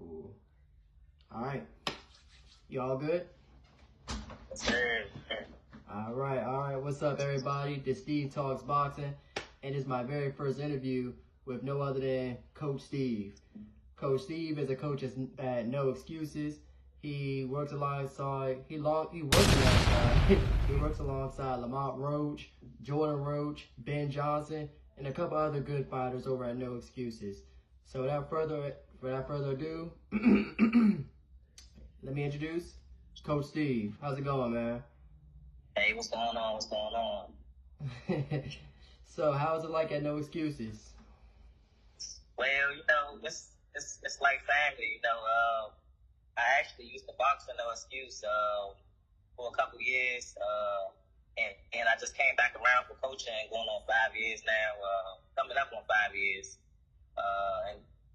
Cool. All right. You all good? Sure. All right. What's up, everybody? This Steve Talks Boxing, and it's my very first interview with no other than Coach Steve. Coach Steve is a coach at No Excuses. He works alongside Lamont Roach, Jordan Roach, Ben Johnson, and a couple other good fighters over at No Excuses. So without further ado, let me introduce Coach Steve. How's it going, man? Hey, what's going on? So how's it like at No Excuses? Well, it's like family. I actually used to box for No Excuse for a couple years, and I just came back around for coaching, going on 5 years now, coming up on 5 years,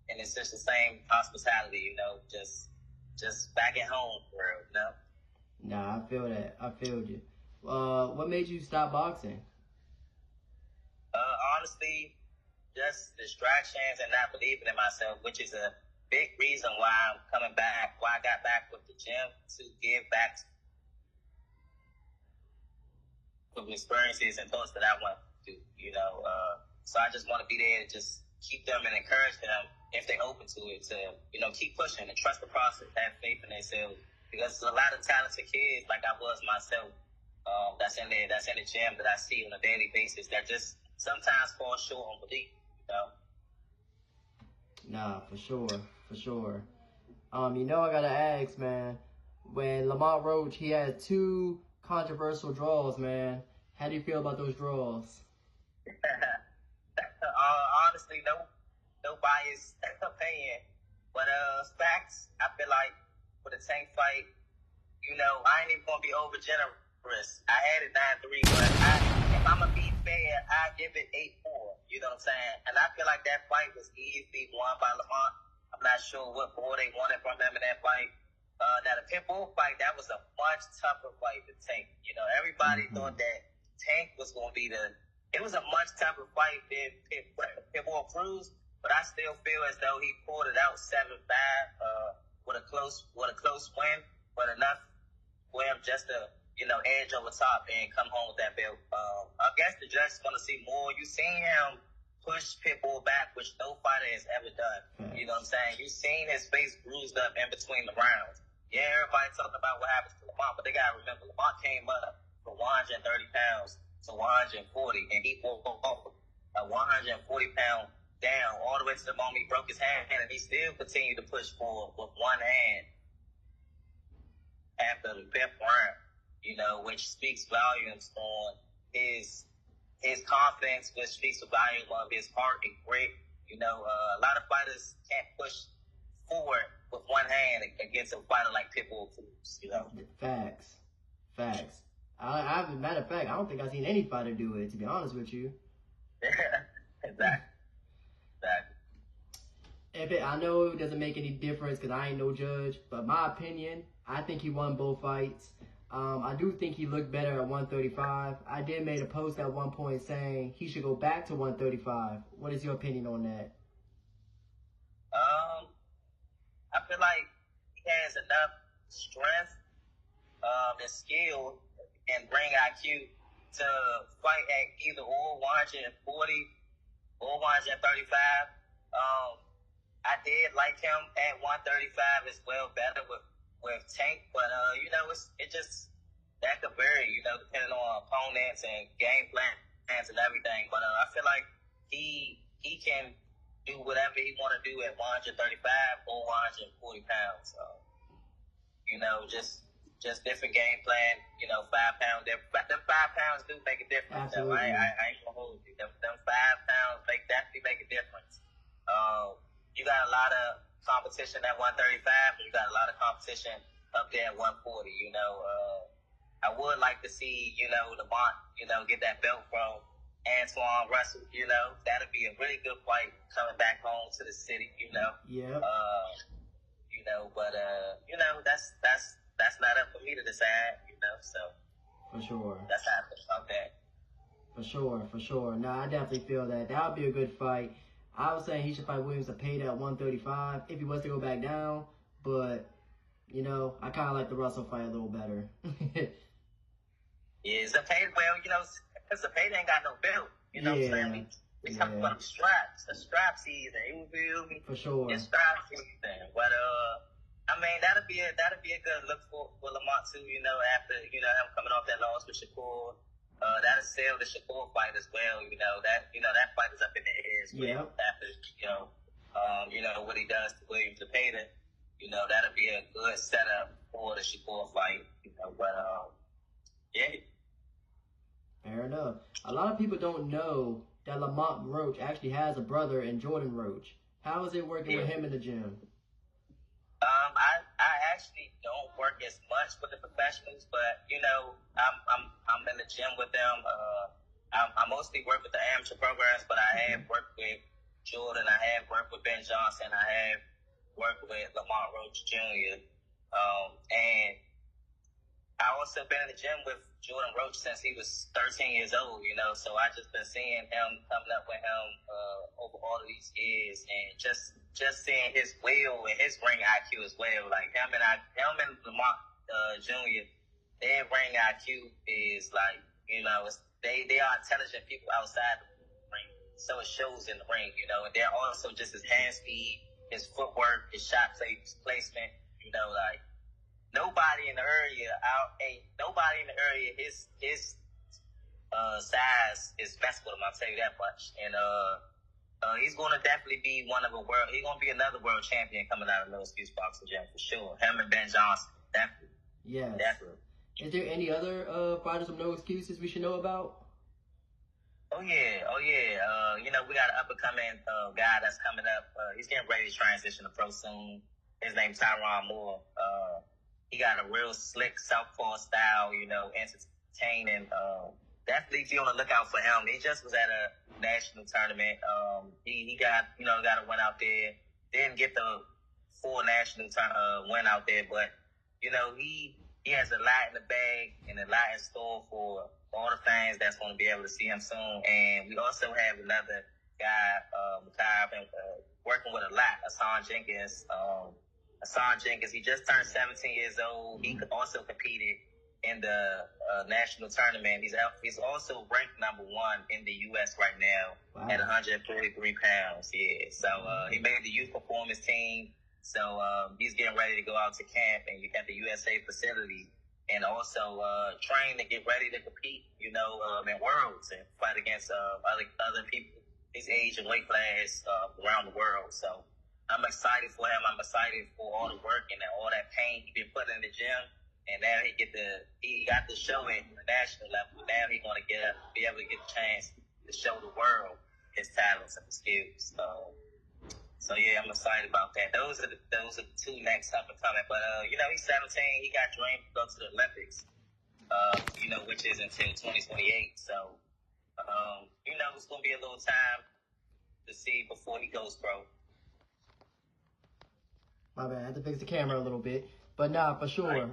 and it's just the same hospitality, just back at home for real, Nah, I feel that. I feel you. What made you stop boxing? Honestly, just distractions and not believing in myself, which is a big reason why I'm coming back, why I got back with the gym, to give back some experiences and thoughts that I want to do, So I just want to be there to just keep them and encourage them, if they're open to it, to, keep pushing and trust the process, have faith in themselves. Because there's a lot of talented kids, like I was myself, that's in the gym that I see on a daily basis that just sometimes fall short on belief, Nah, for sure. I gotta ask, man, when Lamont Roach, he had 2 controversial draws, man. How do you feel about those draws? Honestly, no bias opinion, but facts. I feel like for the Tank fight, I ain't even gonna be over generous. I had it 9-3, but if I'm gonna be fair, I give it 8-4. You know what I'm saying? And I feel like that fight was easily won by Lamont. I'm not sure what more they wanted from him in that fight. Now the Pitbull fight, that was a much tougher fight to Tank. Everybody thought that Tank was gonna be it was a much tougher fight than Pitbull Cruz, but I still feel as though he pulled it out 7-5 with a close win, but enough for him just to edge over top and come home with that belt. I guess the judge is going to see more. You seen him push Pitbull back, which no fighter has ever done. You know what I'm saying? You seen his face bruised up in between the rounds. Yeah, everybody talking about what happens to Lamont, but they got to remember, Lamont came up from 130 pounds to 140, and he walked off a 140-pound down all the way to the moment he broke his hand, and he still continued to push forward with one hand after the 5th round, which speaks volumes on his confidence, which speaks a volume of his heart and grit. A lot of fighters can't push forward with one hand against a fighter like Pitbull Cruz, Facts. Matter of fact, I don't think I've seen any fighter do it, to be honest with you. Exactly. I know it doesn't make any difference because I ain't no judge, but my opinion, I think he won both fights. I do think he looked better at 135. I did make a post at one point saying he should go back to 135. What is your opinion on that? I feel like he has enough strength and skill and ring IQ to fight at either or 140 or 135. I did like him at 135 as well, better with Tank, but it just that could vary, depending on opponents and game plans and everything. But I feel like he can do whatever he want to do at 135 or 140 pounds. Just different game plan. 5 pound difference. Them 5 pounds do make a difference. Though. I ain't gonna hold you. Them 5 pounds definitely make a difference. You got a lot of competition at 135, and you got a lot of competition up there at 140. I would like to see, Lamont, get that belt from Antoine Russell. That'd be a really good fight coming back home to the city. Yeah. But that's not up for me to decide. So. For sure. That's how I feel about that. For sure. No, I definitely feel that. That would be a good fight. I was saying he should fight Williams Zepeda at 135 if he was to go back down. But, you know, I kind of like the Russell fight a little better. Yeah, Zepeda, well, you know, because Zepeda ain't got no belt. You know what I'm saying? We talking about straps, the strap season. You feel me? For sure. It's strap season. But I mean, that'll be a good look for Lamont too. You know, after him coming off that loss with Shakur, that'll sell the Shakur fight as well. That fight is up in the air as well. Yeah. After what he does to Williams Zepeda, that'll be a good setup for the Shakur fight. Yeah. Fair enough. A lot of people don't know that Lamont Roach actually has a brother in Jordan Roach. How is it working with him in the gym? I actually don't work as much with the professionals, but I'm in the gym with them. I mostly work with the amateur programs, but I have worked with Jordan. I have worked with Ben Johnson. I have worked with Lamont Roach Jr. And I also been in the gym with Jordan Roach since he was 13 years old, so I just been seeing him, coming up with him over all of these years, and just seeing his will and his ring IQ as well. Like him and Lamont Jr., their ring IQ is like, they are intelligent people outside the ring, so it shows in the ring, and they're also just his hand speed, his footwork, his shot placement, like. Nobody in the area, his size is best with him. I'll tell you that much. And he's going to definitely be he's going to be another world champion coming out of No Excuse Boxing Gym for sure. Him and Ben Johnson, definitely. Yes. Definitely. Is there any other fighters of No Excuses we should know about? Oh yeah. We got an up-and-coming guy that's coming up. He's getting ready to transition to pro soon. His name's Tyron Moore. He got a real slick southpaw style, entertaining. Definitely be on the lookout for him. He just was at a national tournament. He got a win out there. Didn't get the full national win out there, but he has a lot in the bag and a lot in store for all the fans that's going to be able to see him soon. And we also have another guy I've been working with a lot, Hassan Jenkins. He just turned 17 years old. He also competed in the national tournament. He's also ranked number 1 in the U.S. right now at 143 pounds. Yeah, so he made the youth performance team. So he's getting ready to go out to camp and at the USA facility, and also train to get ready to compete, in worlds and fight against other people his age and weight class around the world. So I'm excited for him. I'm excited for all the work and all that pain he's been putting in the gym. And now he got to show it on the national level. Now he's going to be able to get a chance to show the world his talents and skills. So yeah, I'm excited about that. Those are the two next up and coming. But he's 17. He got dreamed to go to the Olympics. Which is until 2028. So it's going to be a little time to see before he goes pro. My bad, I had to fix the camera a little bit. But nah, for sure.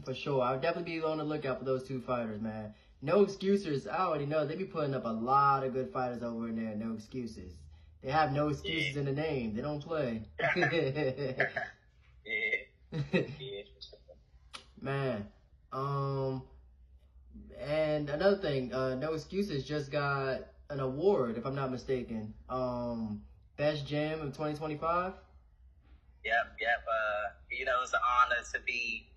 For sure. I'll definitely be on the lookout for those two fighters, man. No Excuses, I already know. They be putting up a lot of good fighters over in there, No Excuses. They have no excuses in the name. They don't play. Man. And another thing, No Excuses just got an award, if I'm not mistaken. Best Gym of 2025? Yep. It's an honor to be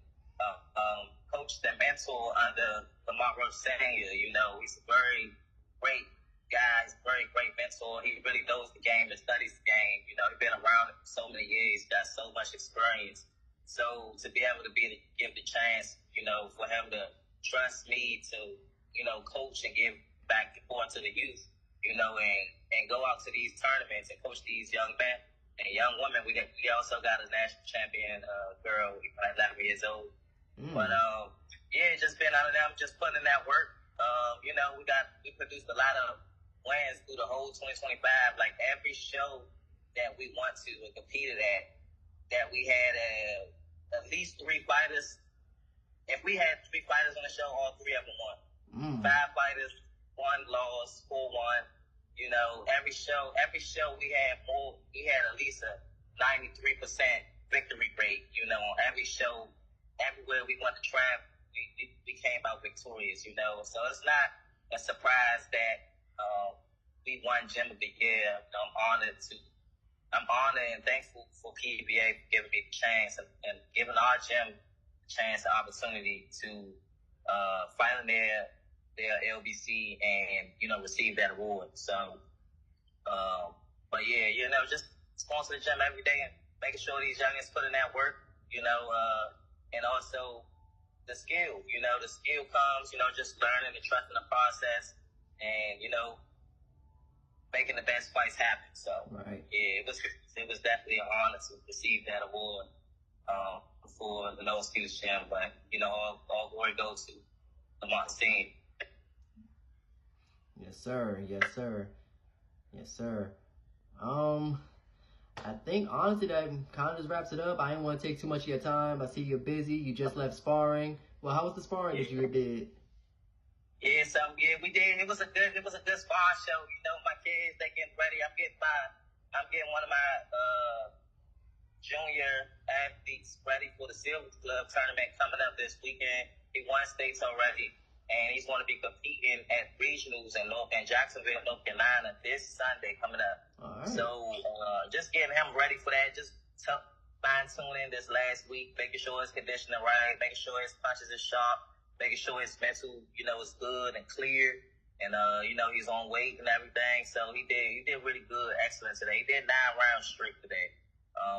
coached and mentor under Lamont Roach Sr. He's a very great guy. He's a very great mentor. He really knows the game and studies the game. He's been around it for so many years. He's got so much experience. So to be able to give the chance, for him to trust me to, coach and give back and forth to the youth, and go out to these tournaments and coach these young men and young women. We also got a national champion girl, 11 years old. But just been out of them, just putting in that work. We produced a lot of wins through the whole 2025. Like every show that we went to and competed at, that we had at least 3 fighters. If we had 3 fighters on the show, all 3 of them won. 5 fighters, 1 loss, 4 won. You know, every show we had at least a 93% victory rate. You know, on every show, everywhere we went to travel, we came out victorious. You know, so it's not a surprise that we won Gym of the Year. I'm honored and thankful for PBA for giving me the chance and giving our gym the chance, the opportunity to fight in their LBC and, you know, receive that award. So, but yeah, you know, just sponsor the gym every day and making sure these youngins put in that work, you know, and also the skill, you know, the skill comes, you know, just learning and trusting the process and, you know, making the best fights happen. So, right. Yeah, it was definitely an honor to receive that award for the No Excuse Gym. But, you know, all glory goes to Lamont Roach. Yes, sir. Yes, sir. Yes, sir. I think, honestly, that kind of just wraps it up. I didn't want to take too much of your time. I see you're busy. You just left sparring. Well, how was the sparring that you did? Yeah, so yeah, we did. It was a good sparring show. You know, my kids, they getting ready. I'm getting one of my junior athletes ready for the Silver Club tournament coming up this weekend. He won states already, and he's going to be competing at regionals in Jacksonville, North Carolina this Sunday coming up. All right. So just getting him ready for that. Just fine-tuning this last week, making sure his conditioning right, making sure his punches are sharp, making sure his mental, you know, is good and clear, and you know, he's on weight and everything. So he did really good, excellent today. He did 9 rounds straight today,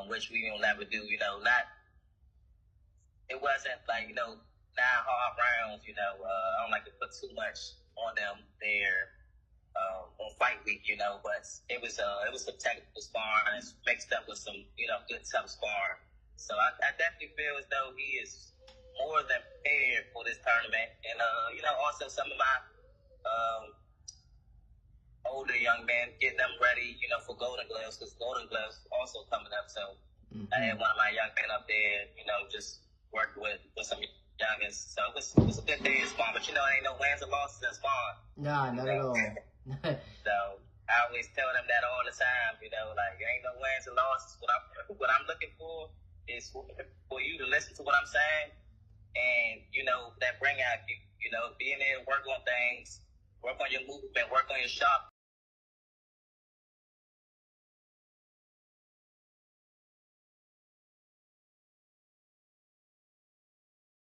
which we don't never do. You know, it wasn't like, you know, 9 hard rounds. You know, I don't like to put too much on them there on fight week. You know, but it was some technical sparring mixed up with some, you know, good tough sparring. So I definitely feel as though he is more than prepared for this tournament. And, you know, also some of my older young men, get them ready, you know, for Golden Gloves, because Golden Gloves also coming up. So I had one of my young men up there, you know, just worked with some youngins. So it was a good day in spawn, but, you know, ain't no wins or losses in spawn. Nah, not at all. So I always tell them that all the time, you know, like, ain't no wins or losses. What I'm looking for is for you to listen to what I'm saying, and, you know, that bring out you know, being there, work on things, work on your movement, work on your shot